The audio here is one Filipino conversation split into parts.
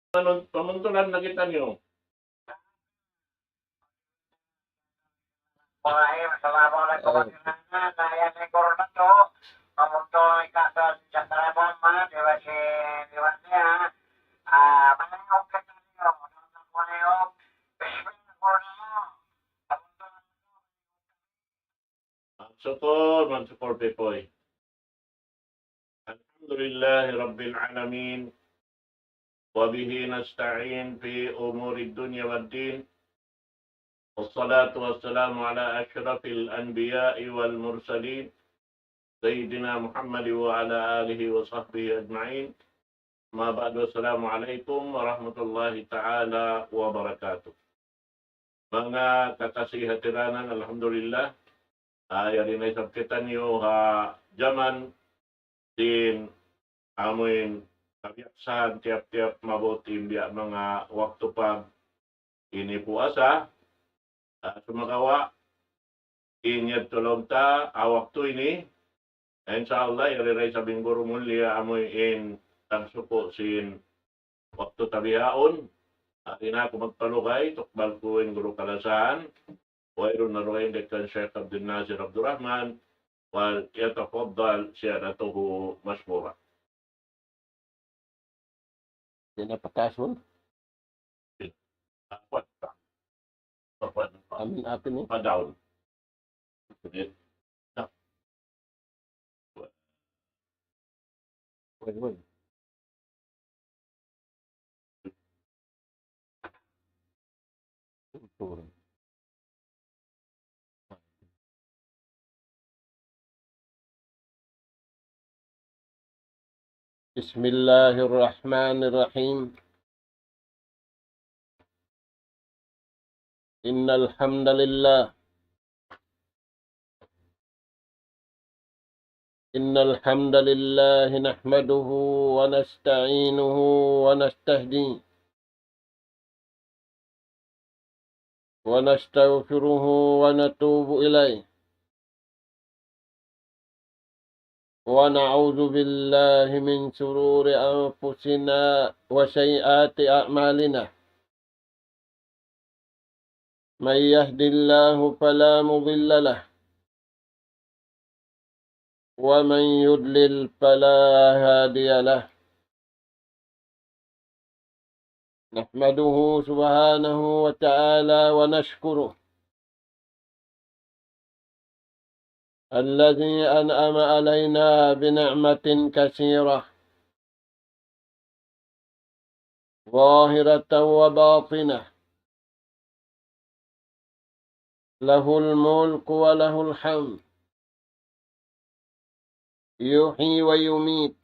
Pamuntulan na kita niyo. Assalamualaikum warahmatullahi wabarakatuh. Saya corona to. Pamuntoy ka sa Jakarta ma, diba si Diwanya. Manayong ka niyo. Manayong. Bismillah corona mo. Magsukor Pepoy. Alhamdulillahi Rabbil Alamin. وبه نستعين في أمور الدنيا والدين والصلاة والسلام على أشرف الأنبياء والمرسلين سيدنا محمد وعلى آله وصحبه أجمعين ما بعد والسلام عليكم ورحمة الله تعالى وبركاته. Mga kakasihatilanan, alhamdulillah, yari na isabkitan niyo jaman din amoin kabiaksan tiap-tiap mabuti biya mga waktu pag ini puasa sumakawa inyat tulog ta waktu ini insyaallah iriray sabing guru mulia amoy in tagsuko sin waktu tabihaon ina ko magpalugay tukbal ko in guru kalasan wayro na roin dekan Sheikh Abdul Nasir Abdurrahman wal yatafaddal siyadatuhu mashkura. Pinapakasun. Apa? Amin atin ni. Padaun. Wait. Turun. Bismillahirrahmanirrahim. Innal hamdalillah nahmaduhu wa nasta'inuhu wa nastahdi wa nastaghfiruhu wa natubu ilayh wa na'udzu billahi min shururi anfusina wa sayyiati a'malina. من يهد الله فلا مضل له ومن يضلل فلا هادي له. نحمده سبحانه وتعالى ونشكره الذي أنعم علينا بنعمة كثيرة ظاهرة وباطنة له الملك وله الحمد يحيي ويميت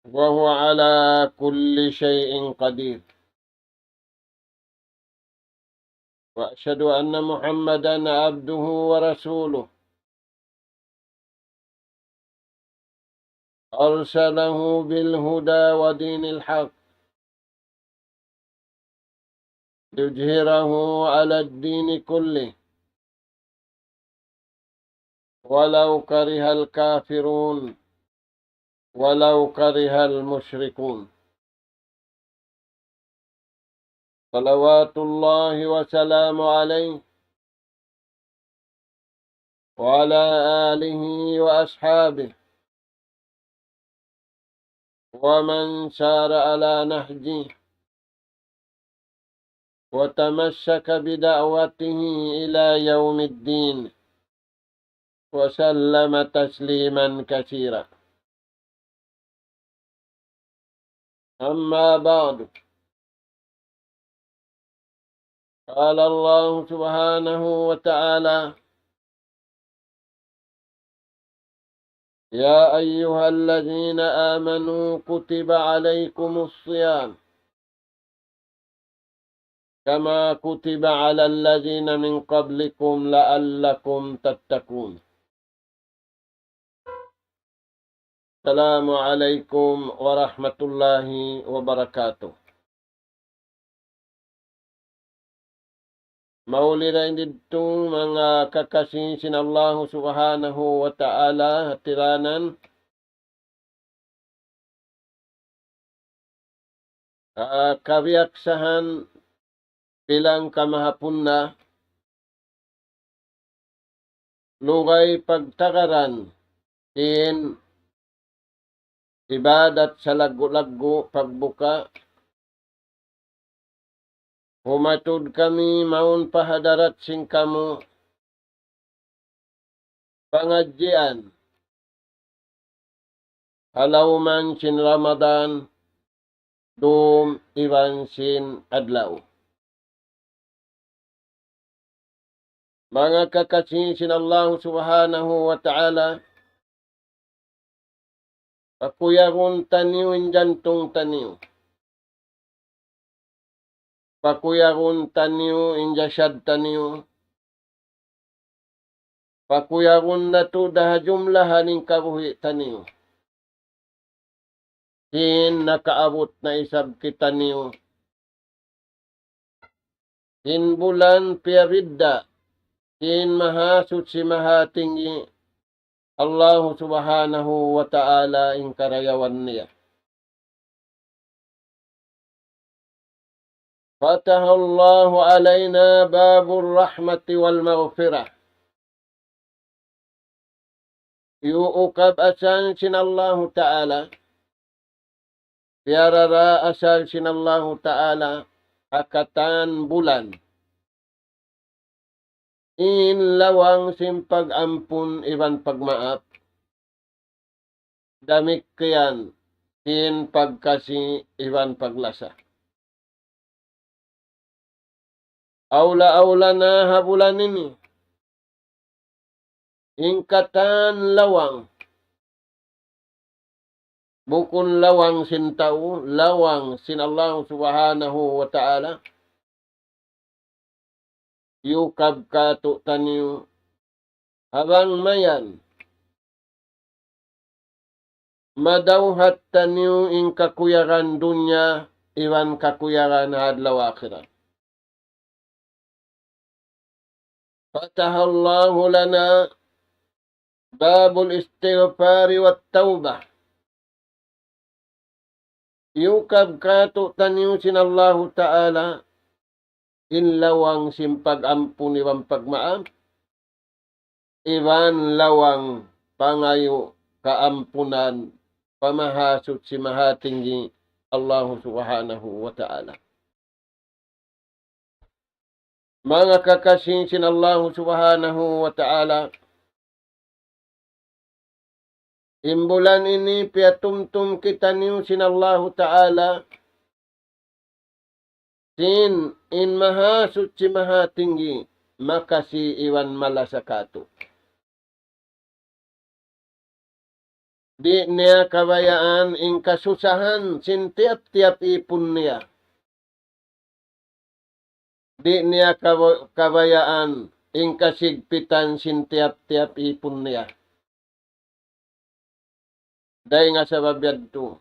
وهو على كل شيء قدير. وأشهد أن محمدا عبده ورسوله أرسله بالهدى ودين الحق يظهره على الدين كله ولو كره الكافرون ولو كره المشركون. صلوات الله وسلام عليه وعلى آله وأصحابه ومن سار على نهجه وتمسك بدعوته إلى يوم الدين وسلم تسليما كثيرا. أما بعد، قال الله سبحانه وتعالى: يا أيها الذين آمنوا كتب عليكم الصيام كما كتب على الذين من قبلكم لعلكم تتقون. السلام عليكم ورحمة الله وبركاته. Maulirin dito mga kakasinsin Allah subhanahu wa ta'ala hatiranan. kabiaksahan bilang kamahapon na lugay pagtakaran in ibadat sa lagu-lagu pagbuka humatud kami maun pahadarat sing kamu pangadjian halauman sin Ramadan dum iwan sin adlaw. Mga kakasin sin Allah subhanahu wa ta'ala, pakuyagun taniw injantong taniw. Pakuyagun taniw injasyad taniw. Pakuyagun na to daha jumlahan ng kabuhi taniw. Sin nakaabot na isab kita niyo. Sin bulan piyaridda. Sin mahasut si mahatingi Allah subhanahu wa ta'ala in karayawan niya. Fatahallahu alayna babur rahmati wal maghfirah. Yuukab asan sin Allah ta'ala. Tiarara asal sinallahu ta'ala akatan bulan. In lawang simpag ampun iban pagmaap. Damik kiyan sin pagkasi iban paglasa. Aula-aula na habulan ini. Ingkatan lawang. Bukun lawang sin tao, lawang sin Allah subhanahu wa ta'ala. Yukab kato taniyo. Habang mayan. Madawhat taniyo ing kakuyaran dunya, iwan kakuyaran hadlaw akhirat. Fatahallahu lana babul istighfari wat taubah. Yukab kato taniw sin Allah ta'ala inlawang simpag ampun iwan pagmaam iwan lawang pangayo kaampunan pamahasut si mahatinggi Allah subhanahu wa ta'ala. Mga kakasin sin Allah subhanahu wa ta'ala, imbulan ini piatumtum kita niyo sin Allah ta'ala sin in mahasut si mahatinggi makasi iwan malasakato. Di niya kabayaan in kasusahan sin tiap-tiap ipon niya. Di niya kabayaan in kasigpitan sin tiap-tiap ipon niya. Dahil nga sa babiyad to.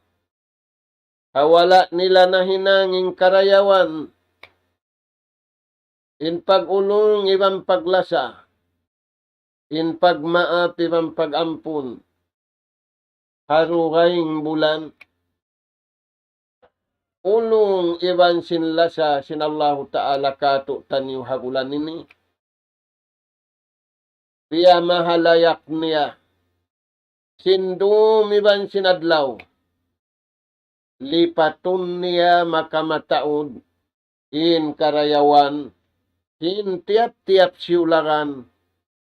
Hawala nila na hinanging karayawan. In pag-ulong ibang paglasa. In pagmaap ibang pag-ampun. Harugayng bulan. Ulong ibang sinlasa sin Allah ta'ala kato taniw hagulan ini. Piya mahalayak niya. Sindum iban sinadlaw. Lipatun niya makamataod. In karayawan. In tiap-tiap siularan.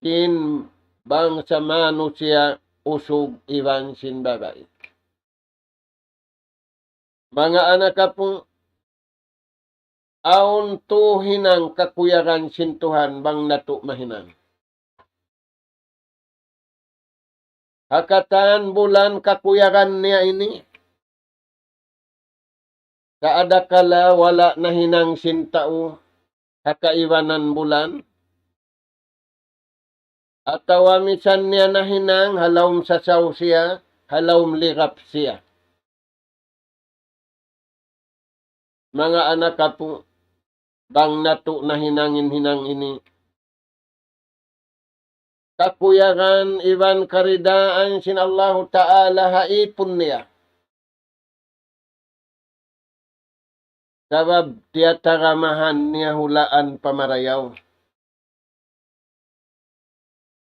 In bangsa manusia usog iban sinbagay. Mga anak po, aon to hinang kakuyaran sintuhan bang nato mahinang. Hakatan bulan kakuyaran niya ini. Kaada kala wala na hinang sintao hakaiwanan bulan. Atawa misan niya na hinang halawm sasaw siya, halawm lirap siya. Mga anak po, bang nato na hinangin-hinang ini. Kakuyaran iban karidaan sin Allah ta'ala haipon niya. Sabab tiya taramahan niya hulaan pamarayaw.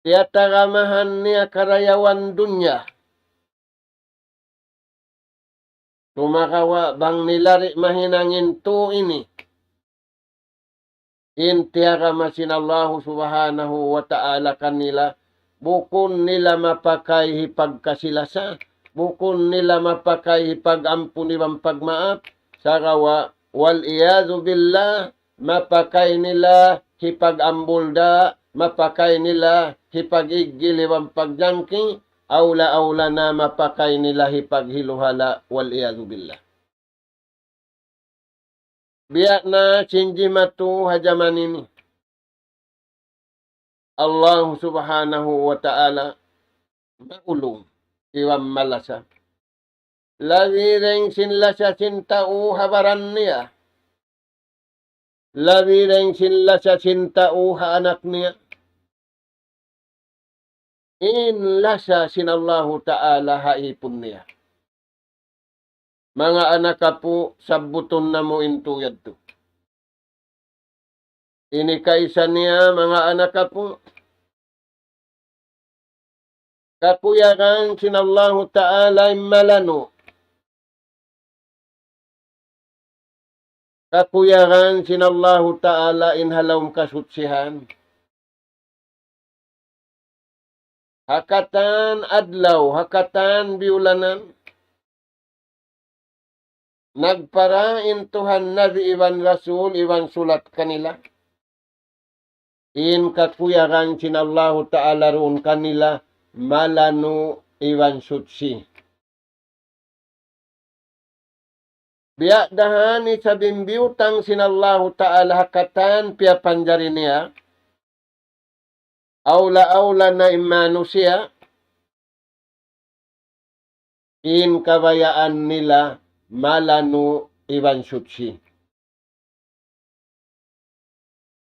Tiya taramahan niya karayawan dunya. Tumakawa bang nilari mahinangin tu ini. Intiara masin Allah subhanahu wa ta'ala kanila. Bukun nila mapakai hipagkasilasa. Bukun nila mapakai hipagampuni bang pagmaap. Sarawa wal iyadu billah. Mapakai nila hipagambulda. Mapakai nila hipagigili bang pagjangki. Aula na mapakai nila hipaghiluhala wal iyadu billah. Biak na sinji matu hajaman ini. Allah subhanahu wa ta'ala maulung iwam malasa. Labireng sinlasa sintau habaran niya. Labireng sinlasa sintau anak niya. Inlasa sinallahu ta'ala haipun niya. Mga anak po, sabuton na mo intuyad to. Ini kaisa niya, mga anak po. Kapuyakan sinallahu ta'ala malano. Kapuyakan sinallahu ta'ala inhalawm kasutsihan. Hakatan adlaw, hakatan biulanan. Nagparain Tuhan Nabi Iwan Rasul, Iwan sulat kanila. In kakuyaran sinallahu ta'ala roon kanila, malanu Iwan sutsi. Biak dahani sa bimbiutang sinallahu ta'ala hakatan pia panjari niya. Aula na imanusia. In kabayaan nila, malanu Iwan sutsi.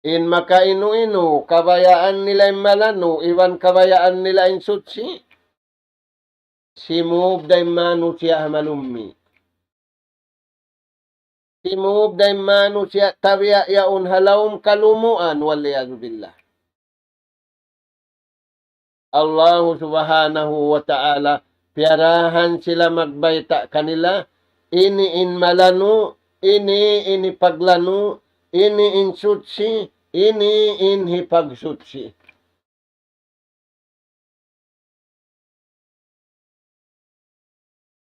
In makainu-inu, kabayaan nila malanu, Iwan kabayaan nila in sutsi. Simub day manusia malummi. Simub day manusia tabiya yaun halawm kalumuan waliyadu billah. Allah subhanahu wa ta'ala, piarahan sila magbayta kanila. Ini in malanu, ini paglanu, ini in sutsi, ini in hipagsutsi.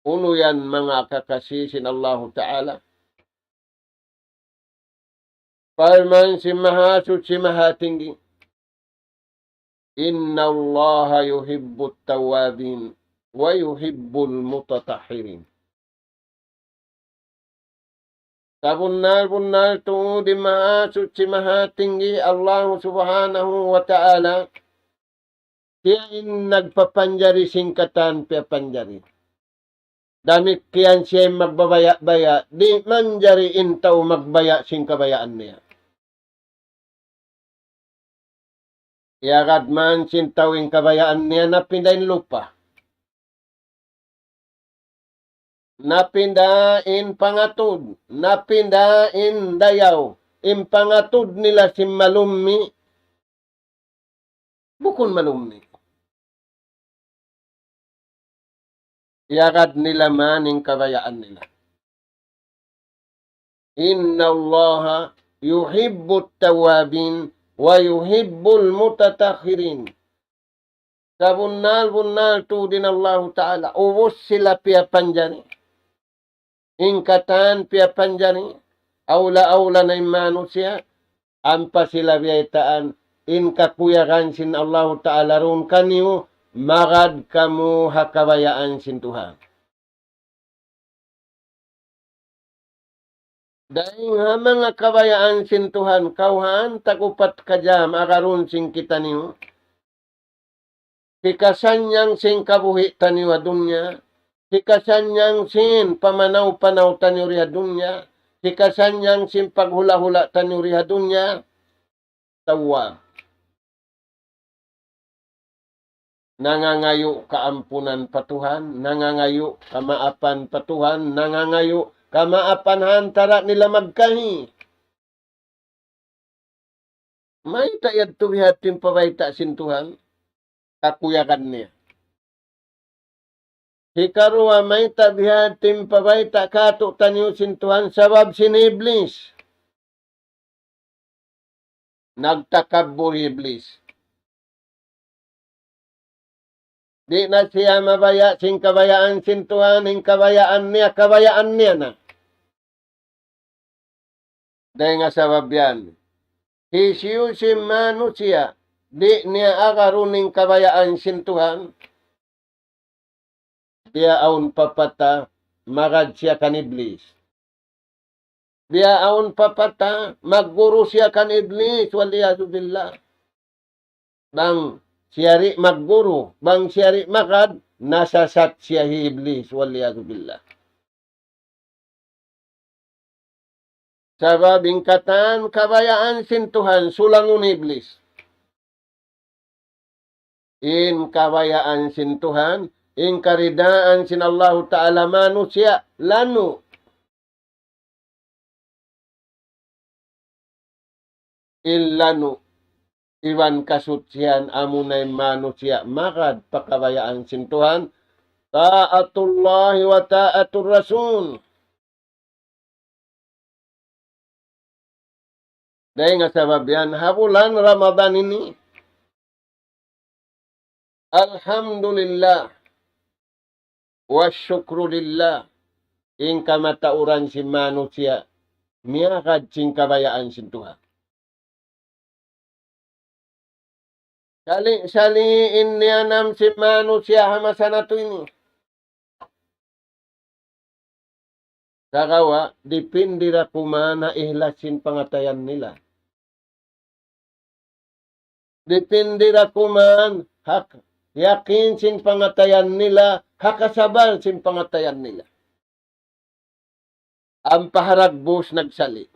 Uno yan mga kakasisin Allah Ta'ala. Parman si mahasutsi mahatinggi. Inna Allah yuhibbut tawabin wa yuhibbul mutatahirin. Kabunal-bunal tu di mahasutsi mahatinggi Allah subhanahu wa ta'ala. Siya in nagpapanjari singkatan pia panjari. Damit kiyan siya magbabaya-baya, di manjari intaw magbaya singkabayaan niya. Iagad man sintawing kabayaan niya napindain lupa. Napindain pangatud, napindain dayaw, impangatud nila si malummi, bukun malummi. Iagad nila maning kabayaan nila. Inna Allah yuhibbut tawabin wa yuhibbul mutatakhirin. Kabunal-bunal tu din Allah Ta'ala, ubos sila pia panjani. Ingkatan pia panjani, aula na manusia, ampa sila biyaitaan, inkakuyakan sin Allah Ta'ala ron kaniyo, magad kamu hakabayaan sin Tuhan. Dahil mga kabayaan sin Tuhan, kauhan, tagupat kajam, akaron sin kita niyo, hikasanyang sin kabuhi taniwa dunya, hikasanyang sin pamanaw-panaw taniwa dunya, hikasanyang sin paghula-hula taniwa dunya, tawa. Nangangayo kaampunan patuhan, nangangayo kamaapan patuhan, nangangayo kamaapanhan tara nila magkahi. May tayad tuwihat tim pabayta sintuhan, kakuyakan niya. Hikarua may tabihat tim pabayta kato tanyo sintuhan sabab siniblis. Nagtakabur iblis. Di na siya mabaya sing kabayaan sintuhan, hing kabayaan niya na. Dahil nga sabab yan. Hisiyusim manusia, di niya akaruning kabayaan sintuhan, dia aun papata, magad siya kan iblis. Dia aun papata, magguru siya kan iblis, waliyadu billah. Bang siyari magguru, bang siyari makad, nasasat siya hi iblis, waliyadu billah. Sabab ingkatan kabayaan sintuhan sulangun iblis. In kabayaan sintuhan, in karidaan sin Allah Ta'ala manusia, lanu. Illanu. Iwan kasutsian amunay manusia, makad pakabayaan sintuhan, ta'atullahi wa ta'atur rasul. Dahil nga sabab yan, habulan Ramadan ini, alhamdulillah, wa syukrulillah, in kamatauran si manusia, miyakad sing kabayaan sin Tuhan. Saliin niya nam si manusia hamasana to ini. Sakawa, dipindira kumana ihlasin pangatayan nila. Dipindira kuman, yakin sin pangatayan nila, hakasabal sin pangatayan nila. Ang paharagbos nagsali.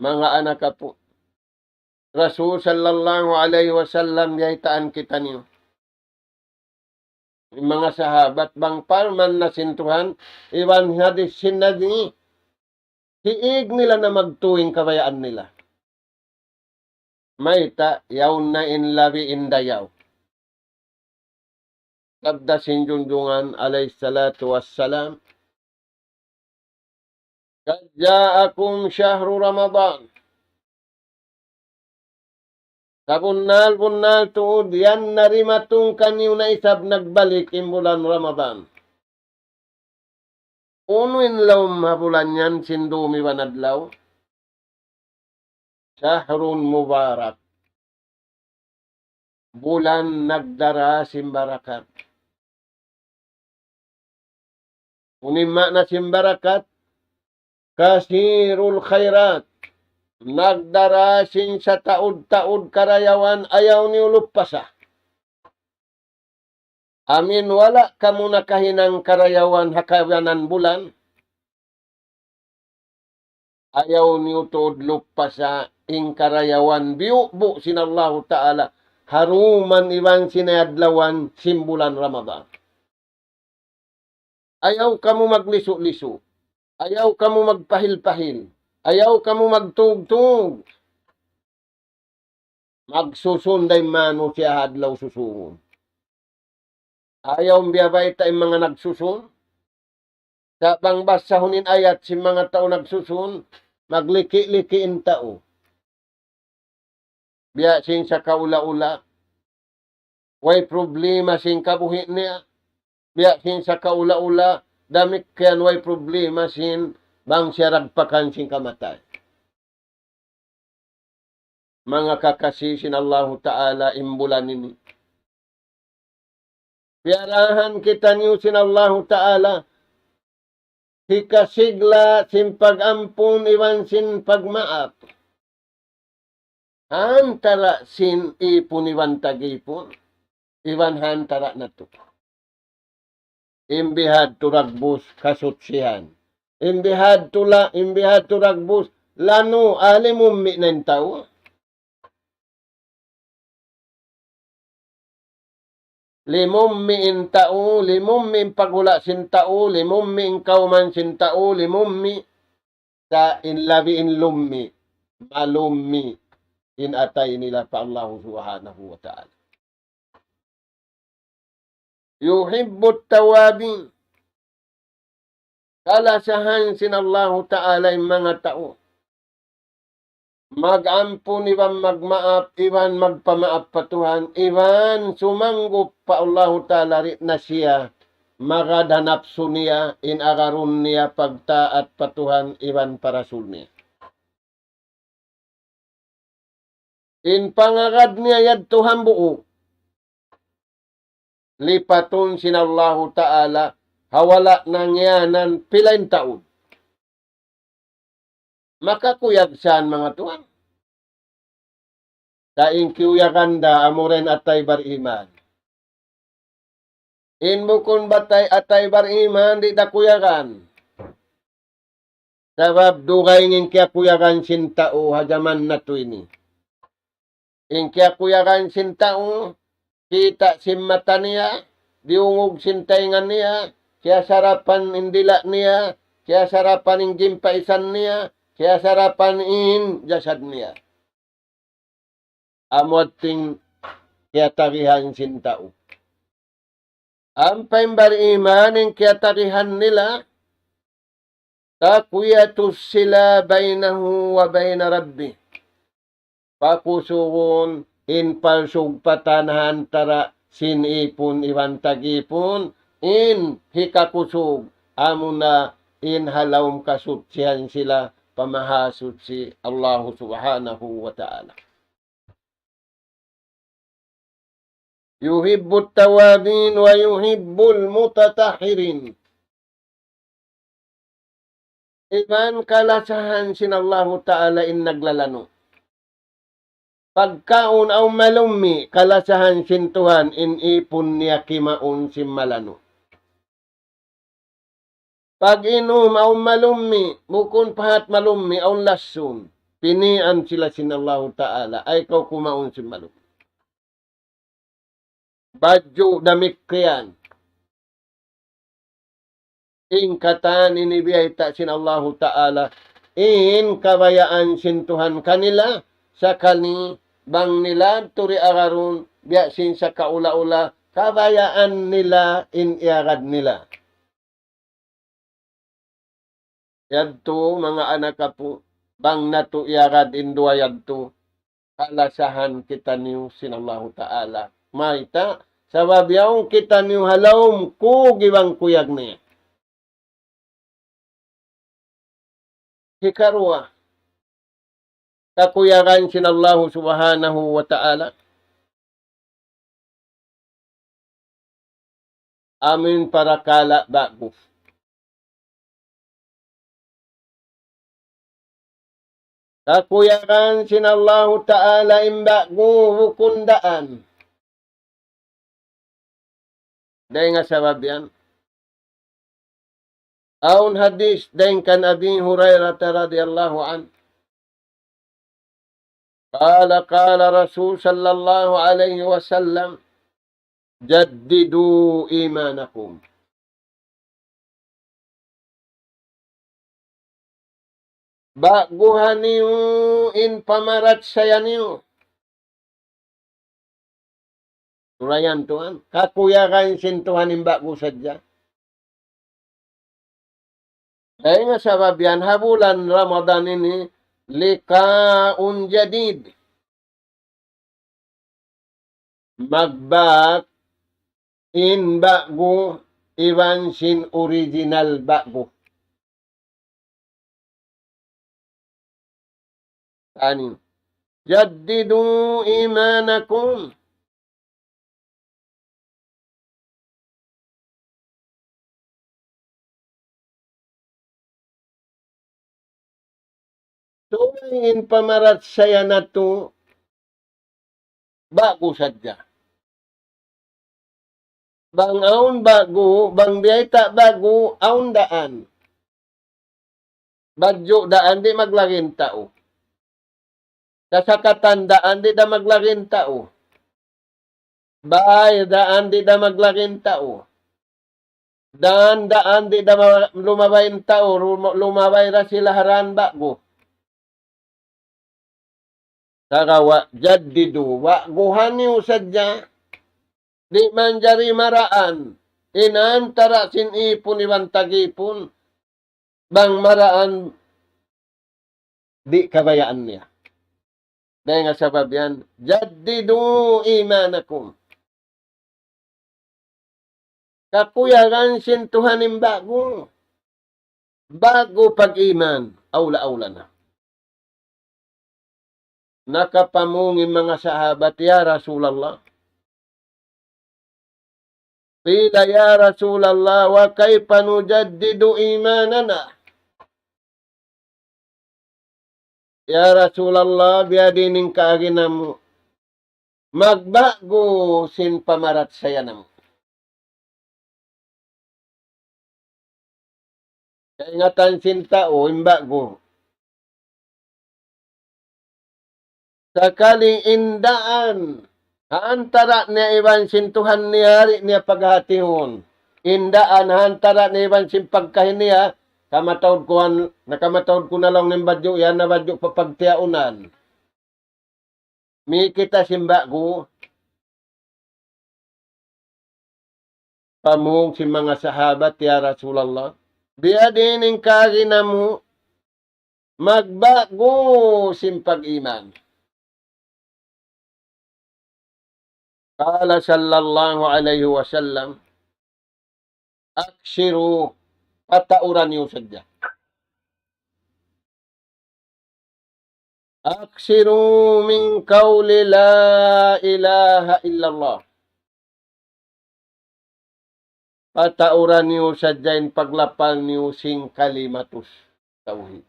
Mga anak po, Rasul sallallahu alaihi wasallam yaitaan kita niyo. Mga sahabat bang parman na sintuhan, iwan hadis sinadi, hiig nila na magtuwing kabayaan nila. Maita, yaw na inlabi indayaw. Sabda sinjunjungan alayhi salatu wassalam, kad ja'akum syahru Ramadan. Sabunal tuod, yan narimatong kanyo na isab nagbalik imbulan Ramadan. Unuin law mabulan yan sindumi wanadlaw. Shahrun Mubarak. Bulan nagdara simbarakat. Unima na simbarakat, kasirul khairat. Nagdarasin sa taod-taod karayawan ayaw ni ulupasa. Amin wala kamo nakahinang karayawan hakawanan bulan. Ayaw ni utod lupasa ing karayawan biubo sin Allah Ta'ala haruman iwan sinayadlawan simbulan Ramadan. Ayaw kamo magliso-liso. Ayaw kamo magpahil-pahil. Ayaw ka mo magtugtog. Magsusunday mano siya hadlaw susungon. Ayaw biyabay tayong mga nagsusun. Sa pangbasahunin ayat si mga tao nagsusun, magliki-likiin tao. Biya sing sa kaula-ula. Way problema sing kabuhi niya. Biya sing sa kaula-ula, damit kayan way problema sing bang siya ragpakan sing kamatay. Mga kakasisin Allah Ta'ala imbulan ini. Piarahan kita niyo sin Allah Ta'ala. Hikasigla sin pag-ampun iwan sin pagmaap. Hantara sin ipun iwan tagipun. Iwan hantara na to. Imbihad turagbus kasutsihan. Imbihad turagbus, lano alimummi ng tao. limummiin tao, limummiin pagula sin tao, limummiin kauman sin tao, limummi sa inlabi in lummi, malummi in atay nila pa Allah subhanahu wa ta'ala. Yuhibbut tawabin. Kalasahan sin Allah ta'ala yung mga tao. Mag-ampun, iban magmaap, iban magpamaap patuhan, iban sumanggup pa Allah ta'ala na siya, magadanap niya, inagarun niya pagtaat patuhan, iban parasul niya. In pangagad niya yad Tuhan buo, lipatun sin Allah ta'ala, hawala nangyanan pilain taon. Makakuyag saan mga tuwan. Daing kiyaganda amuren atay bariman. Inbukon batay atay bariman di da kuyagan. Sabab dugay ngin kaya kuyagan sin tao hajaman na to ini. In kaya kuyagan sin tao, kita sin mata niya, diungog sin taingan niya, kaya sarapan indila niya, kaya sarapan in gimpaisan niya, kaya sarapan in jasad niya. Amot ting kaya tarihan sin tao. Ang paimbariman yung kaya tarihan nila, takuyatus sila baynahu wa bayna rabbi. Pakusuhon in palsugpatanahan tara sinipon iwan tagipon in hikakusog amuna in halawm kasutsihan sila pamahasud si Allah subhanahu wa ta'ala. Yuhibbut tawabin wa yuhibbul mutatahirin. Iban kalasahan sin Allah ta'ala in naglalano. Pagkaon aw malummi, kalasahan sin Tuhan in ipon niya kimaon sin malano. Pag inom aw malummi, bukon pahat malummi aw lasun, pinian sila sin Allah ta'ala, ay kau kumaon sin malummi. Badyo damikriyan. In katan inibiyay ta sin Allah ta'ala, in kabayaan sin Tuhan kanila, sa kani bang nila turi agarun biyasin sa kaula-ula kabayaan nila in iagad nila. Yadto mga anak po bang nato iagad in duwa yadto kalasahan kita niyo sin Allah ta'ala. Maita sabab yaong kita niyo halawm ko giwang kuyag niya. Hikarwa kakuyagan sin Allah subhanahu wa ta'ala. Amin para kala bago. Kakuyagan sin Allah ta'ala imbago hukundaan. Dahil nga sabab yan. Aun hadis dahil kan Abi Hurairah radhiyallahu anhu. قال رسول صلى الله عليه وسلم جددوا إيمانكم. Baguhan niyo in pamarat saya niyo. Turayan Tuhan. Kakuyakan sin Tuhan in bago sadya. Dahil nga sabab yan, habulan Ramadan ini, likaun jadid. Magbak in bago, iwan sin original bago. Tanin. Jaddidu imanakum. So, in pamarat saya na to, bago sadya. Bang aun bago, bang biyayta bago, aun daan. Badyo daan, di maglagin tao. Kasakatan daan, di da maglagin tao. Bahay, daan di da maglaking tao. Daan di da lumabay ang tao. Lumabay ra sila haran bago. Saka jaddidu. Guhan niyo sadya. Di man jari maraan. Inantara sinipon iwan tagipon. Bang maraan di kabayaan niya. Dahil nga sabab yan, jaddidu imanakum. Kakuyagan sintuhanin bago. Bago pag-iman, awla-awla na. Nakapamungin mga sahabat, ya Rasulallah. Qila ya Rasulallah, wa kayfa nujaddidu imanana? Ya Rasulallah, biadinin kaaginamu. Magbago sin pamarat saya namo. Kaingatan sin tao, imbago. Sakaling indaan, haantara niya iwan sintuhan niya, niya paghatihon. Indaan, haantara niya iwan sin pagkahin niya, nakamatawad ko na lang ng badyo, yan na badyo papagtiaunan. Mi kita simbago, pamung si mga sahabat, ya Rasulallah. Biya din ang kaginamu, magbago simpag-iman. Kala sallallahu alaihi wasallam, aksiru, patauran niyo sadya. Aksiru min qawli la ilaha illallah. Patauran niyo sadyain paglapal niyo sing kalimatus tauhid.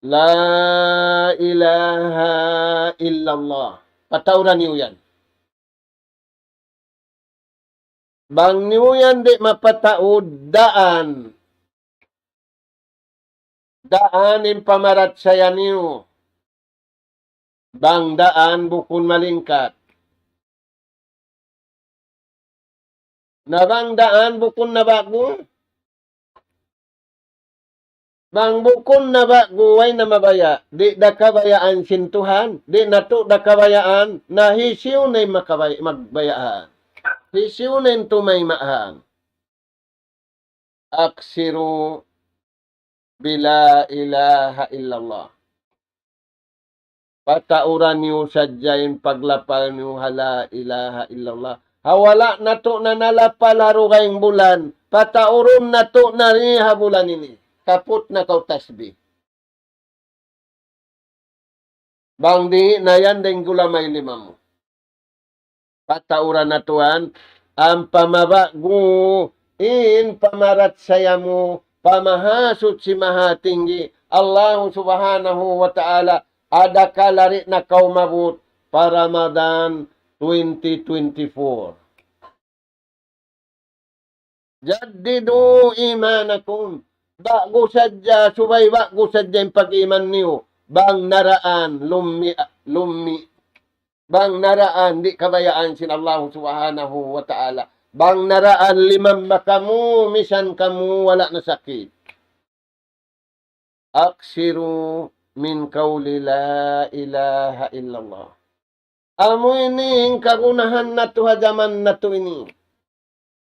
La ilaha illallah. Patauran niyo yan. Bang niyo yan di mapataod, daan. Daan in pamarat saya niyo. Bang daan bukun malingkat. Nabang daan bukun na bago. Bang bukun na bago ay na mabaya. Di da kabayaan sintuhan. Di nato da kabayaan na hisiw na magbayaan. Hisiw na tumay maahan. Aksiru bila ilaha illallah. Patauran niyo sadyain paglapal niyo hala ilaha illallah. Hawala na to na nalapalaro kayong bulan. Patauron na to na rin bulan ini. Kaput na kau tasbih. Bang di na yan din gulamay lima mo. Patauran na tuan. Ang pamabago in pamarat saya mo. Pamahasot si mahatinggi. Allah subhanahu wa ta'ala. Ada kalari na kau mabut. Para Ramadan 2024. Jaddidu imanakum. Bago sadya, subay bago sadya yung pag-iman niyo. Bang naraan, lummi. Bang naraan, di kabayaan sin Allah subhanahu wa ta'ala. Bang naraan, limam kamu, misan kamu, wala na sakit. Aksiru min qawli la ilaha illallah. Amo ini kagunahan na to hajaman na to ini.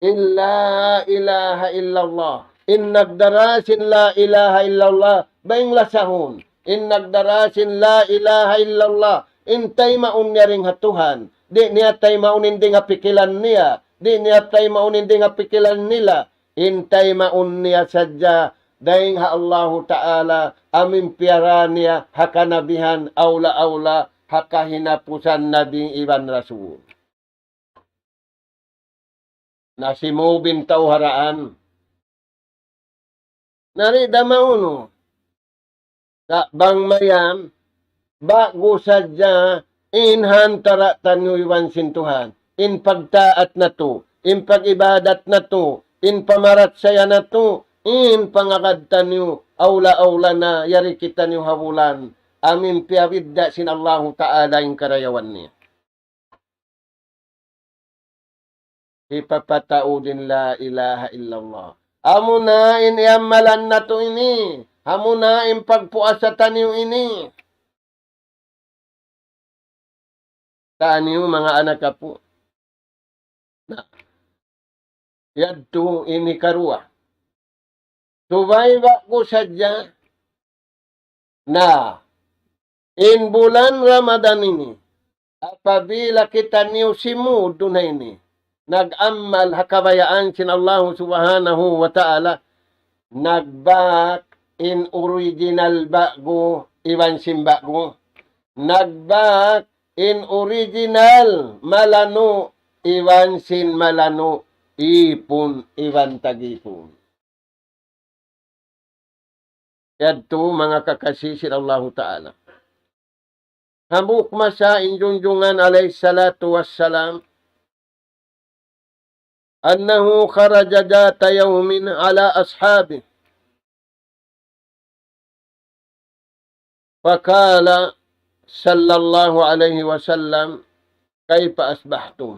Illa ilaha illallah. In nagdarasin la ilaha illallah. Baing lasahon. In nagdarasin la ilaha illallah. In tay maun niya ring hatuhan. Di niya tay maun hindi nga pikilan niya. Di niya tay maun hindi nga pikilan nila. In tay maun niya sadya. Daing ha Allahu Ta'ala. Amin piyara niya hakanabihan awla-awla. Hakahinapusan Nabi Iban Rasul. Nasimubin tau haraan. Narida mauno. Sa bang mayam, bago sadya, inhantara tanyo iwan sintuhan. In pagtaat na to, in pagibadat na to, in pamarat saya na to, in pangakad tanyo, awla-awla na, yari kita nyo habulan. Amin piyabidda sin Allahu Ta'ala yung karayawan niya. ipapatao din la ilaha illallah. Amo na iniamalan na to ini. Amo na pagpuasatan niyo ini. Taniyo mga anak po. Na. Yadto ini karua. Subayba ko sadya na in bulan Ramadan ini. Apabila kita niyo simud na ini. Nag-amal hakabayaan sin Allah subhanahu wa ta'ala. Nagbak in original bago iwan simbago. Nagbak in original malano iwan sin malano ipon iwan tagipon. Yadto mga kakasisin Allah ta'ala. Hamuk masa injunjungan alayhi salatu wassalam. أنه خرج ذات يوم على أصحابه فقال صلى الله عليه وسلم كيف أصبحتم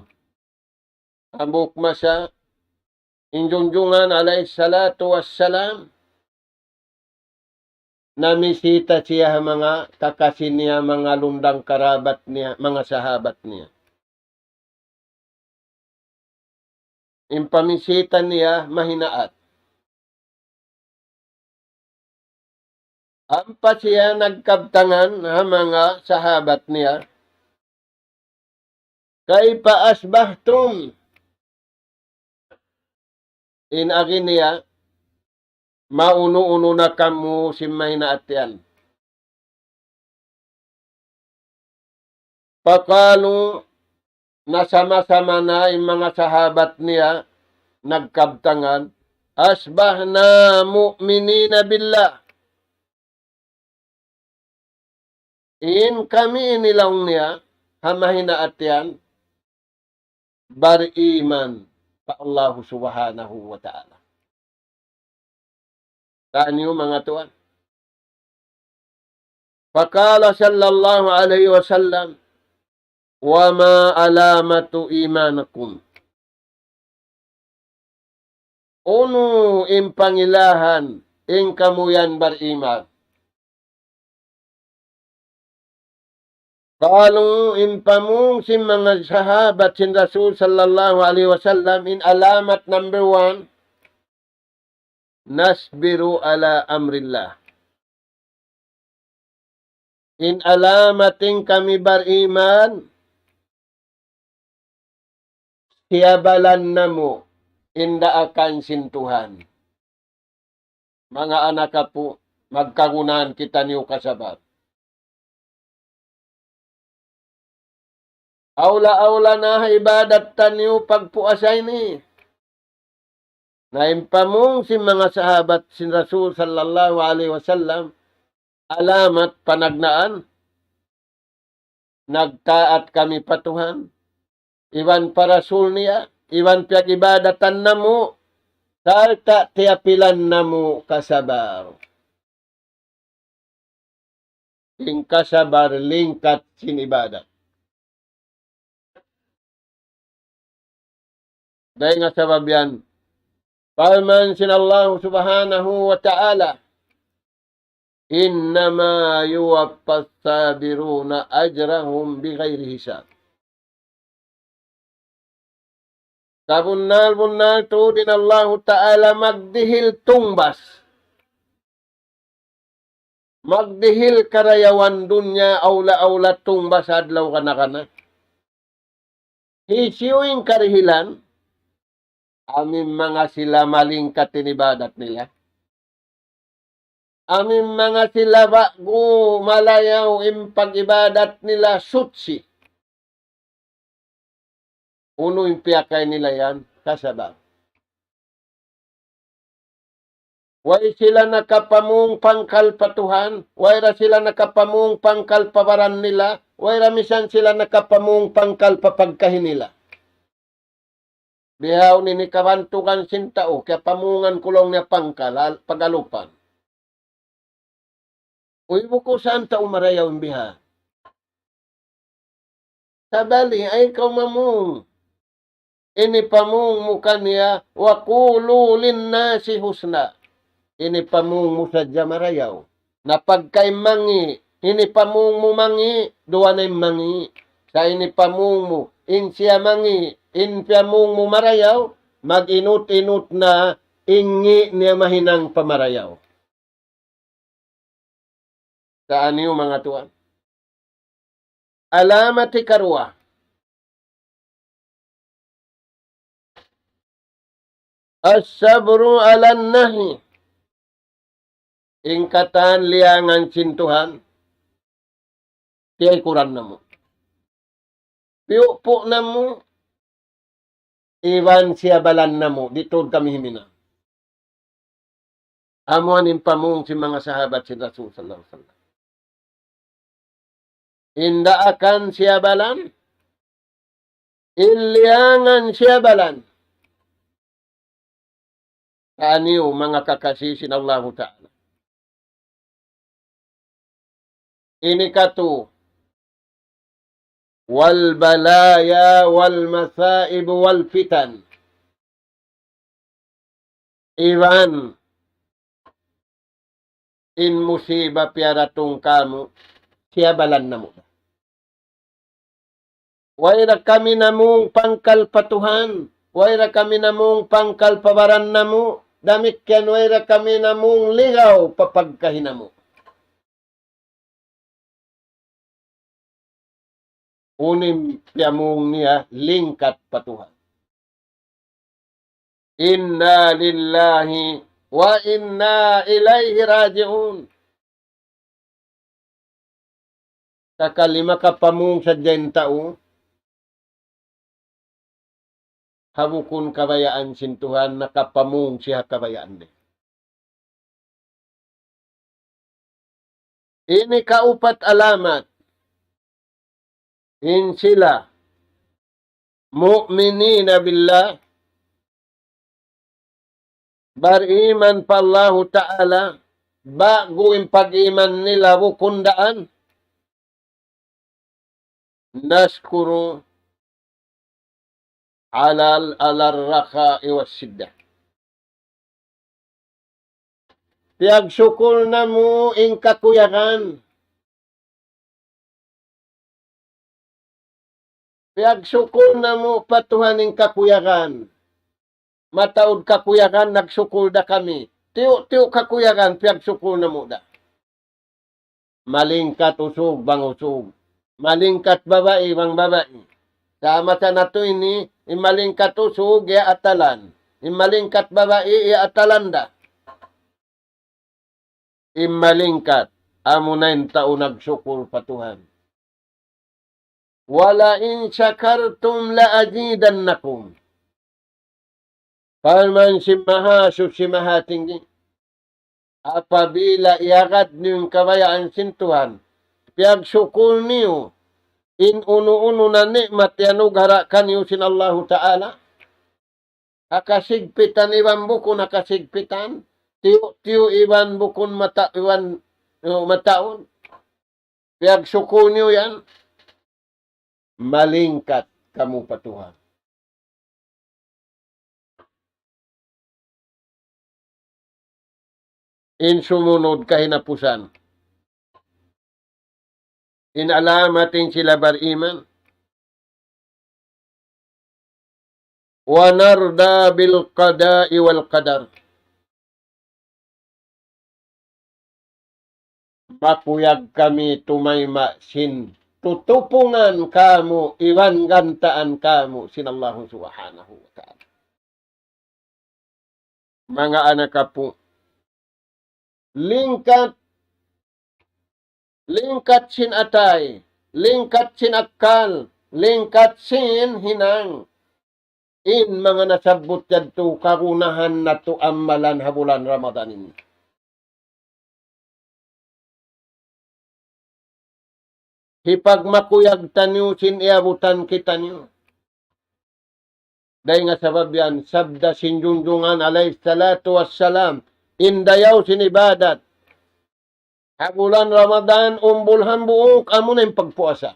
أبوك مسا إن جنجونgan عليه الصلاة والسلام namisita siya mga kakasin niya, mga lundang karabat niya, mga sahabat niya. Impamisita niya mahinaat. Ampa siya nagkabtangan ng mga sahabat niya. Kaipa asbahtum. Inagi niya, mauno-uno na kamu si mahinaat yan. Pakalu nasama-sama na yung mga sahabat niya nagkabtangan, asbahna mu'minina billah. In kami inilaw niya, hamahinaat yan, bariman pa Allah subhanahu wa ta'ala. Saan yung mga tuwan? Fakala sallallahu alayhi wa sallam, wama alamatu imanakum. Uno impangilahan ing kamuyan bariman. Kalau impamung si mga sahabat sin Rasul sallallahu alaihi wasallam in alamat number 1, nasbiru ala amrillah. In alamating kami bariman, siyabalan na mo, inda akan sintuhan. Mga anak po, magkagunahan kita niyo kasabat. Aula-aula na ibadat taniyo pagpuasay ni. Naimpamong si mga sahabat sin Rasul sallallahu alaihi wasallam, alamat panagnaan, nagtaat kami patuhan, iwan parasul niya, iwan piag ibadatan na mo, salta tiapilan na mo kasabar. Ing kasabar lingkat sin ibadat. Dahil nga sabab yan, paman sin Allah subhanahu wa ta'ala, innama yuwaffa sabiruna ajrahum bighairi hisab. Kabunal-bunal to din Allah ta'ala magdihil tungbas. Magdihil karayawan dunya aula-aula tungbas adlaw kana-kana. Isiyuing karihilan, amin mga sila malingkat tinibadat nila. Amin mga sila bago malayaw impag-ibadat nila sutsi. Uno yung piyakay nila yan, kasabang. Way sila nakapamung pangkalpatuhan, wayra sila nakapamung pangkalpabaran nila, wayra misan sila nakapamung pangkalpapagkahin nila. Bihaw ni kabantukan sintao, kaya pamungan kulong niya pangkal, pagalupan. Uy, buko saan ta umarayaw ang biha? Sabali, ay ikaw mamung. Inipamung mo kaniya, wa qulu linnasi husna. Inipamung mo sa marayaw. Na pagkay mangi, inipamung mo mangi, duwa na mangi. Sa inipamung mo, siya mangi, inipamung mo marayaw, mag-inut-inut na ingi niya mahinang pamarayaw. Saan yung mga tuwan? Alamati karwa. As-sabru alan nahi. Ingkatan liangan sintuhan. Tiyay kuran na mo. Piupo na mo. Iwan siya balan na mo. Dito kami himina. Amuan impamung si mga sahabat si Rasul sallallahu alaihi wasallam. Inda akan siya balan. Iliangan siya balan. Aniyo mga kakasisin Allah Ta'ala. Ini katu wal balaya wal masaib wal fitan. Iwan in musibah piaratong kamu siya balan na mo. Wayra kami namong pangkalpatuhan. Wayra kami namong pangkalpabaran na mo. Damit kan wayra kami namong ligaw papagkahina mo. Unim piyamong niya lingkat patuhan. Inna lillahi wa inna ilaihi raji'un. Kakalima ka pamong sa dyan tao, habukun kabayaan sintuhan, nakapamong siya kabayaan din. Ini kaupat alamat. In sila mu'minina billah, bariman pa Allah Ta'ala, bago yung pag-iman nila bukundaan, naskuru alal alarraka iwasidda. Tiag syukur na mo ing kakuyakan. Tiag syukur na mo patuhan ing kakuyakan. Mataod kakuyakan, nagsyukur da kami. Tiyo kakuyakan, tiag syukur na mo da. Malingkat usog, bang usog. Malingkat babae, bang babae. Sama sa nato ini, imalingkat usog, ya atalan. Imalingkat babae, ya atalanda. Imalingkat, amo na yung taon nagsyukur patuhan. Wala in syakartum la ajidannakum. Parman si maha tinggi. Apabila iagad niyong kabayaan sintuhan, piyag syukur niyo, in uno-uno na nikmat yanug harakan niyo sin Allah Ta'ala, akasigpitan iwan bukon, akasigpitan, tiyo iwan bukon mataon, piyag syukur niyo yan, malingkat kamu patuhan. In sumunod kahinapusan. In alamatin sila bariman. Wa narda bil qada'i wal qadar. Mapuyag kami tumayma sin tutupungan kamu, iwan gantaan kamu sinallahu subhanahu wa ta'ala. Mga anak po, lingkat sin atay, lingkat sin akal, lingkat sin hinang. In mga nasabot yadto karunahan na to amalan habulan Ramadanin. Hipag makuyag tanyo sin iabutan kita nyo. Dahil nga sabab yan, sabda sinjunjungan alayhi salatu wassalam, indayaw sinibadat. Habulan Ramadan, umbulhan buong, amo na yung pagpuasa.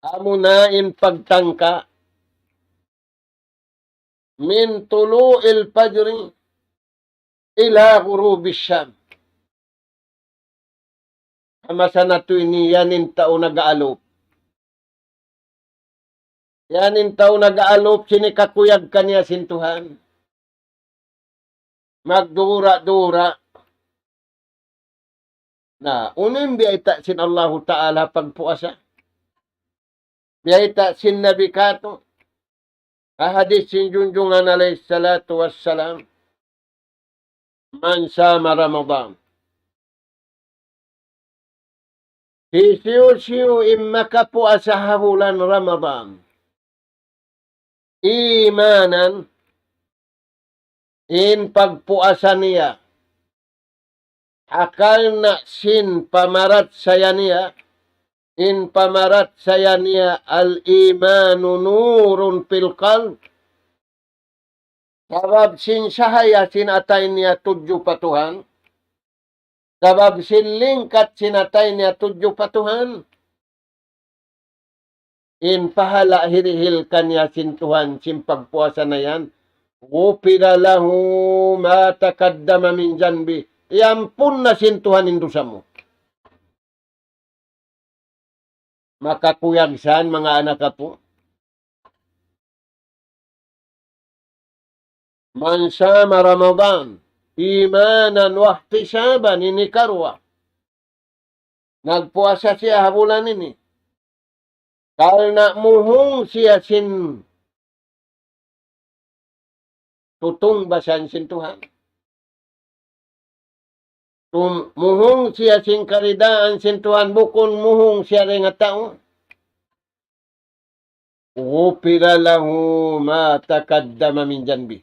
amo nain pagtangka min tulu'il fajri ila ghurubi syam. Amasa na to ini yanin tao nag-aalop. Yanin tao nag-aalop sinikakuyag kaniya sintuhan. Magdura-dura. Na unim biyaita sin Allahu Ta'ala pagpuasa. Biyaita sin Nabi Kato. Ahadis sin Junjungan alayhi salatu wassalam. Man sama Ramadan. Hisiyo-siyo imaka puasa bulan Ramadan. Imanan in pagpuasa niya. Akal na sin pamarat saya niya. In pamarat saya niya al-imanu nurun fil qalb. Sabab sin sahaya sin atay niya tudyo patuhan. Sabab sin lingkat sin atay niya tudyo patuhan. In pahala hirihil kanya sin Tuhan sin pagpuasa na yan. Gupira lahu ma takaddama min janbi. Iampun na sin Tuhan indusa mo. Makakuyagsan mga anak po. Man sama Ramadan, imanan wa ihtisaban ini karwa. Nagpuasa siya habulan ini. Karena muhung siya sin tutong basan sin Tuhan. Muhung siya sin karidaan sin Tuhan, bukon muhung siya rin nga tao. Gupira lahu ma takaddama min janbi.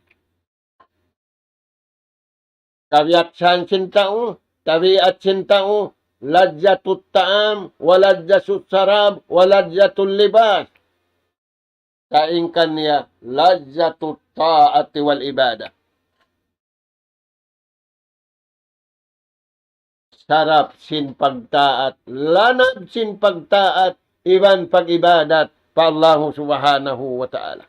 Kabiaksan sin tao, tabiat sin tao, lajjatut ta'am, walajjatut sarab, walajjatul libas. Kaingkan niya, lajjatut ta'ati wal ibadah. Sarap sin pagtaat, lanab sin pagtaat, iban pag-ibadat pa Allah subhanahu wa ta'ala.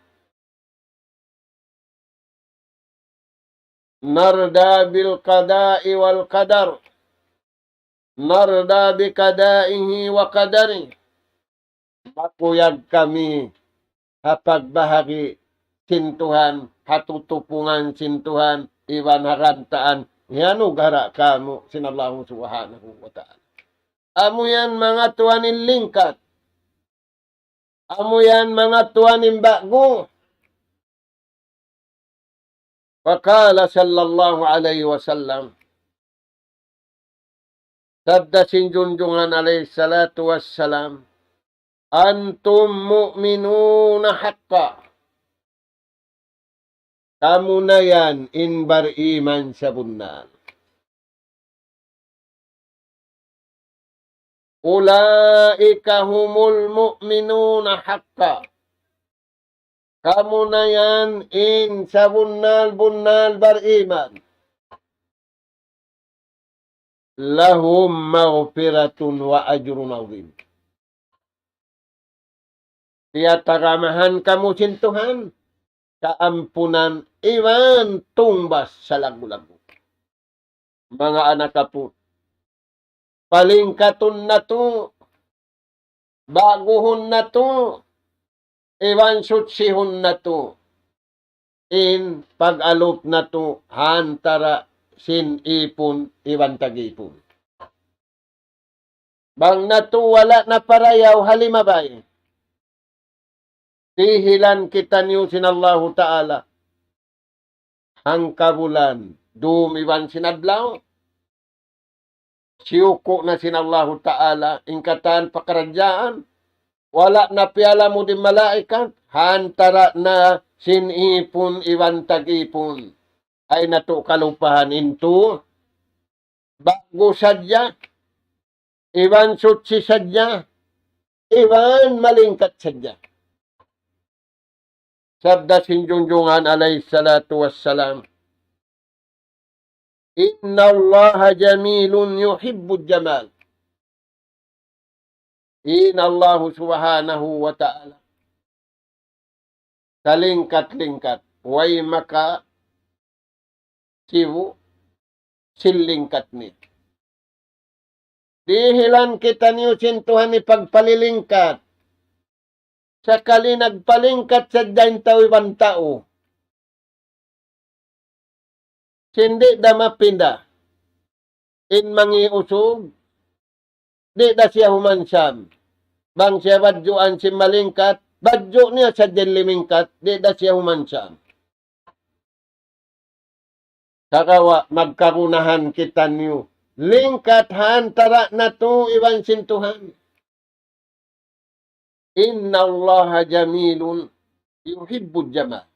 Narda bil qada'i wal qadar. Narda bi qada'ihi wa qadari. Makuyag kami hapagbahagi sin Tuhan, hatutupungan sin Tuhan, iban harantaan. Yanu gara kamu sinallahu subhanahu wa ta'ala. Amo yan mga tuwanin lingkat. Amo yan mga tuwanin bago. Fakala sallallahu alayhi wa sallam. Sabda sin Junjungan alayhi salatu wassalam. Antum mu'minuna haqqa. Kamu na yan in bariman sa bunal. Ulaika humul mu'minuna haqqa. Kamu na yan in sa bunal bariman. Lahum maghfiratun wa ajrun azim. Tiyataramahan kamu sintuhan. Kaampunan iwan tumbas sa lagu-lagu. Mga anak po, palingkatun na to, baguhon na to, iwan sutsihon na to, in pag-alop na to, hantara sin ipon, iwan tag-ipon. Bang na to, wala na parayaw halimabay. Tihilan kita niyo sinallahu ta'ala. Hangkabulan, dumiwan sinadlaw. Siyuko na sinallahu ta'ala. Ingkatan pakaradyaan. Wala na piyala mo din malaikat. Hantara na sinipon iwan tag-ipon. Ay nato kalupahan into. Bago sadya. Iwan sutsi sadya. Iwan malingkat sadya. Sabda sin Junjungan alayhi salatu wassalam. Inna Allah jamilun yuhibbul jamal. In Allah subhanahu wa ta'ala. Salingkat-lingkat. Way maka siwu silingkat ni. Dihilan kita niyo sintuhan ni pagpalilingkat. Sakali nagpalingkat sa dain tawiwan tao. Sindi da mapinda. In mangiusog. Di da siya humansam. Bang siya badjuan si malingkat. Badjo niya sa dilimingkat. Di da siya humansam. Kakawa magkarunahan kita niyo. Lingkat hantara na to iwan sintuhan. Inna Allah jamilun yuhibbul jamal.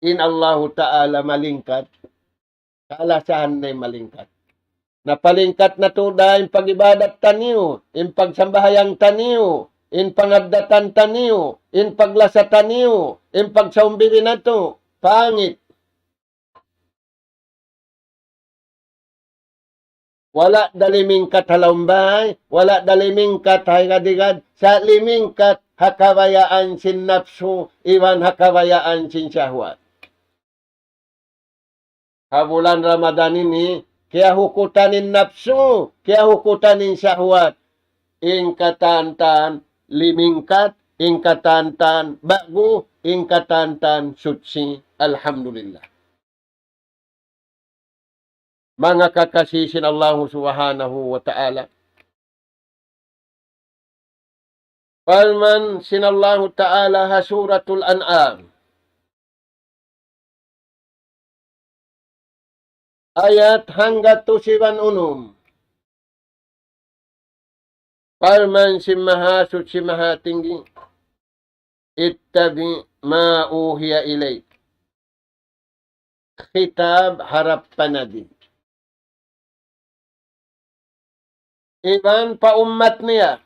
In Allah Ta'ala malingkat. Kaalasahan na malingkat. Napalingkat na to dahil pag-ibadat taniyo, in pagsambahayang taniyo, in pangadatan taniyo, in paglasa taniyo, in pagsaumbiri na to. Pangit. Wala dalimingkat halambay, wala dalimingkat haygadigad, sa limingkat hakawayaan sin nafsu, iwan hakawayaan sin syahwat. Bulan Ramadan ini, kaya hukutanin nafsu, kaya hukutanin syahwat. Ing katantan limingkat, ing katantan bago, ing katantan suci. Alhamdulillah. Mga kakasisin Allah subhanahu wa ta'ala. Falman sinallahu ta'ala ha suratul an'am. Ayat hangga tusiban unum. Falman simaha sucimaha tinggi. Ittabi ma uhiya ilaik. Khitab harap panadi. Iban pa umat niya.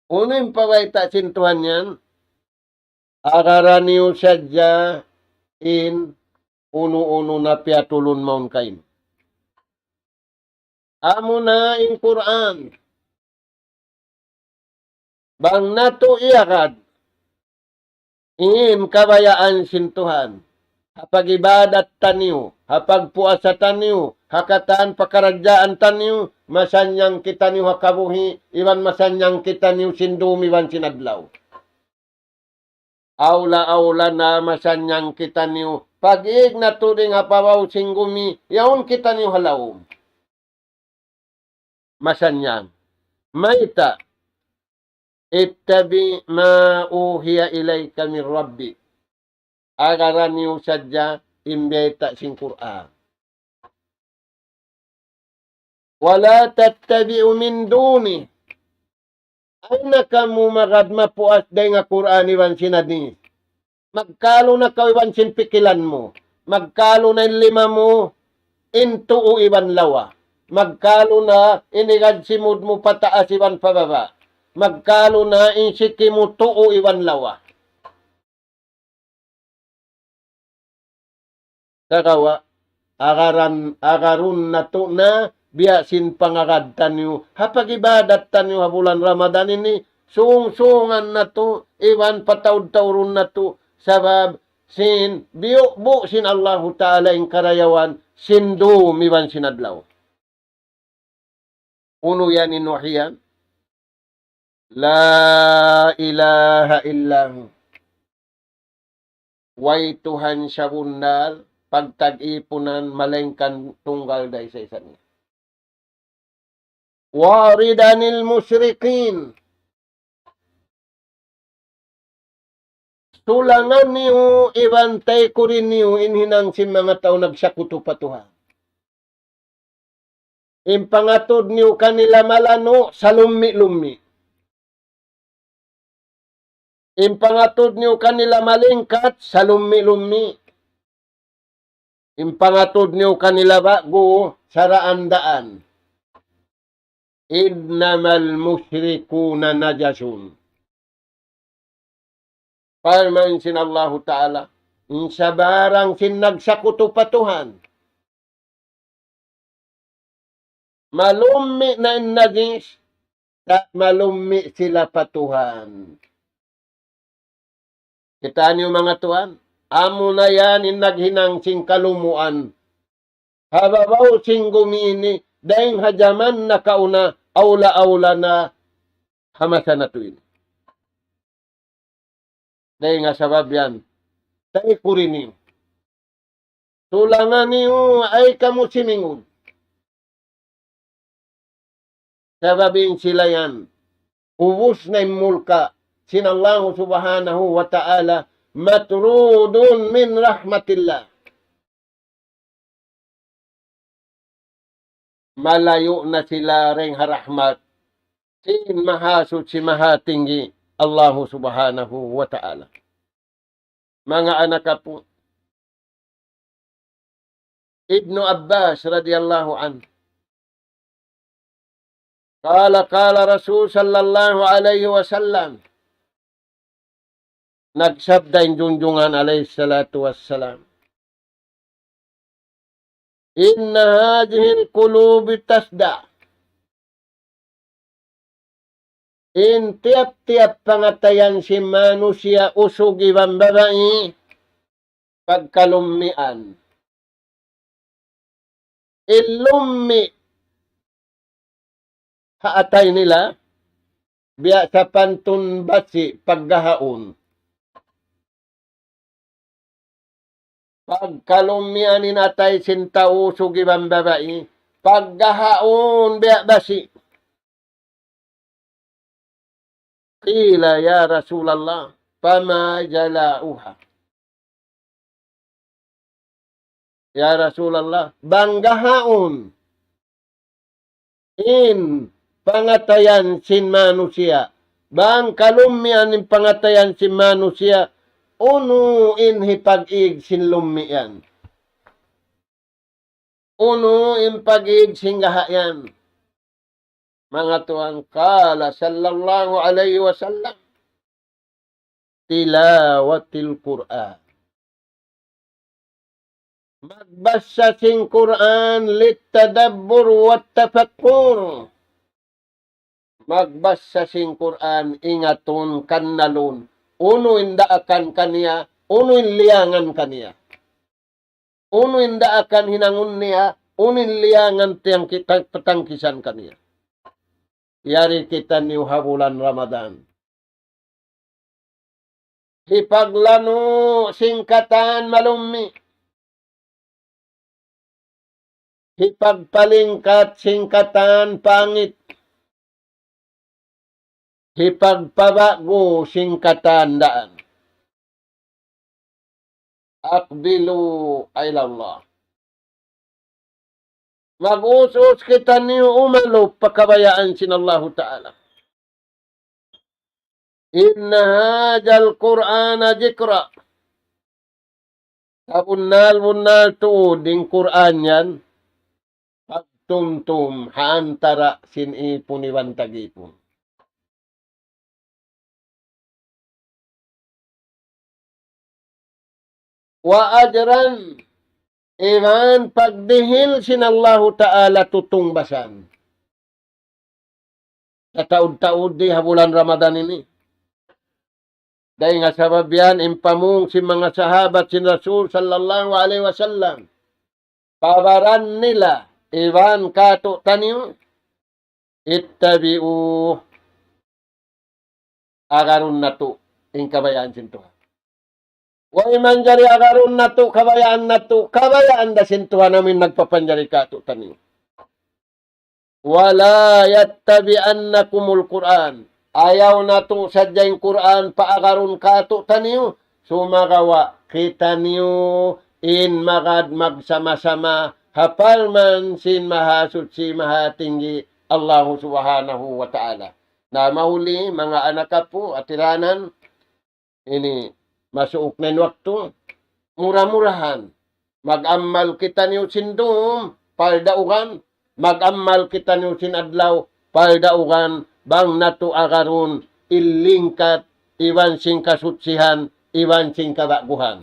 Unin pawaita sintuhan yan. Akaraniyo sadya in uno-uno na piatulun maun kain. Amo na in Quran. Bang nato iyakad. Ingim kabayaan sintuhan. Hapag ibadat taniyo. Hapag puasa taniyo. Hakataan pakaragyaan taniyo. Masanyang kita niyo hakabuhi. Iwan masanyang kita niyo sindumi iwan sinadlaw. Aula-aula na masanyang kita niyo. Pag-iig na turing hapawaw singgumi. Yaon kita niyo halawom. Masanyang. Maita. Ittabi ma uhiya ilayka min Rabbi. Agaran niyo sadya imbeta sing Qur'an. Wala tattabi'u min duni. Ay na kamu magad mapuas day nga Qur'an iwan sinadi. Magkalo na ka iwan sinpikilan mo. Magkalo na lima mo intuo iwan lawa. Magkalo na inigad simud mo pataas iwan pababa. Magkalo na insiki mo tuo iwan lawa. Kakawa, agarun na to na biyasin pangagad tanyo. Hapag ibadat tanyo ha bulan Ramadan ini, sung-sungan na to, iwan pataud-taurun na to, sabab sin, biyo-bu sin Allah Ta'ala in karayawan, sindu miwan sinadlaw. Uno yan inuhiyan. La ilaha illahu. Way Tuhan siya bundal, pagtag-ipunan, malengkan tunggal day sa isa niya. Waridanil musyrikin. Tulangan niyo, ibantay ko rin niyo, inhinang si mga tao nagsakuto patuhan. Impangatod niyo kanila malano, sa lumi-lumi. Impangatod niyo kanila malingkat, sa lumi-lumi. Impangatod niyo kanila bago, sa raandaan. Innamal musyrikuna najasun. Parman sin Allah Ta'ala, sa barang sinagsakuto patuhan. Malumi na najis, malumi sila patuhan. Kita niyo mga tuhan, amo na yan naghinang sing kalumuan. Hababaw sing gumini, dahil hajaman na kauna, aula-aula na hamasa na tuwin. Dahil nga sabab yan, tayo kurin niyo. Tulangan niyo ay kamu simingod. Sababin sila yan, ubus na mulka, sinallahu subhanahu wa ta'ala, matrudun min rahmatillah. Malayo na sila ring harahmat. Sin mahasud si mahatinggi, Allahu subhanahu wa ta'ala. Mga anak po, Ibnu Abbas radhiyallahu anhu, Kala Rasul sallallahu alaihi wasallam, nagsabda yung junjungan alaihi salatu wassalam, Inna hadihil kulubi tasda. In tiap-tiap pangatayan si manusia usog ibang babae, pagkalumian. Ilumi haatay nila, biya sa pantun basi paggahaon. Pagkalumianin atay sintao sugibang babae, paggahaon biya basi. Qila ya Rasulallah, pama jalauha. Ya Rasulallah, banggahaon in pangatayan sin manusia. Bang kalumian in pangatayan sin manusia, uno in hipag-ig sin lumian. Uno in pag-ig sin gahayan. Mga tuan, kala sallallahu alaihi wasallam, tilawatil Qur'an. Magbasa sing Qur'an litadabbur wat tafakkur. Magbasa sing Qur'an ingaton kannalon. Uno indaakan kaniya, uno liangan kaniya. Uno indaakan hinangun niya, uno liangan tiyang kita petangkisan kaniya. Yari kita niyo habulan Ramadan. Hipaglano singkatan malumi. Hipagpalingkat singkatan pangit. Hipagpabago singkatan daan. Aqbilu ilallah. Mag-usos kita niyo umalo pakabayaan sinallahu ta'ala. Inna hajal Qur'ana jikra. Kabunal-bunal tuuding Qur'an yan. Pagtumtum haantara sinipon iwan tagipon. Wa ajran iman pagdihil sinallahu ta'ala tutungbasan. Sa taud-taud di habulan Ramadan ini. Dahil nga sabab yan, impamung si mga sahabat si Rasul sallallahu alaihi wasallam. Pabaran nila, iwan kato tanyo, ittabi'u agarun na to, in kabayaan sintuhan. Wa iman jari agarun na to, kabayaan da sintuhan namin nagpapanjari kato tanyo. Wala yattabi'annakumul Qur'an. Ayaw na to sadyang Qur'an paagarun kato tanyo. Sumagawa kita niyo in magad magsama-sama hapal man sin mahasud si mahatinggi Allahu subhanahu wa ta'ala. Na mahuli mga anak po atiranan ini masuok na waktu murah-murahan. Mag-amal kita niyo sindum paldaugan. Mag-amal kita niyo sinadlaw paldaugan. Bang nato agarun ilingkat iwan sing kasutsihan iwan sing kabaguhan.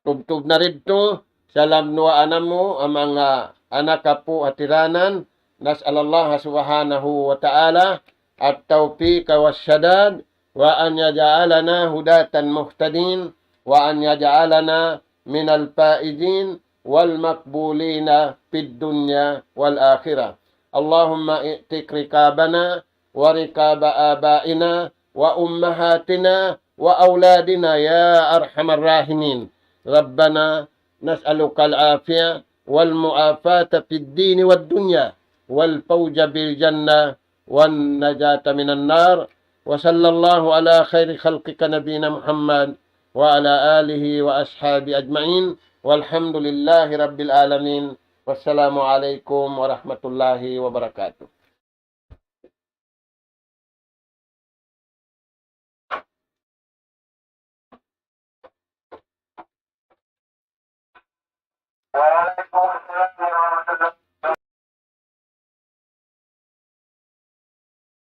Tubtub na rito salam nuwa anamo ang mga anak po atiranan. Nas'alallah subhanahu wa ta'ala التوفيق والسداد، وأن يجعلنا هداة مهتدين، وأن يجعلنا من الفائزين والمقبولين في الدنيا والآخرة. اللهم ائتق رقابنا ورقاب آبائنا وأمهاتنا وأولادنا يا أرحم الراحمين. ربنا نسألك العافية والمعافاة في الدين والدنيا، والفوز بالجنة والنجاة من النار. وصلى الله على خير خلقك نبينا محمد وعلى آله وأصحابه أجمعين، والحمد لله رب العالمين، والسلام عليكم ورحمة الله وبركاته.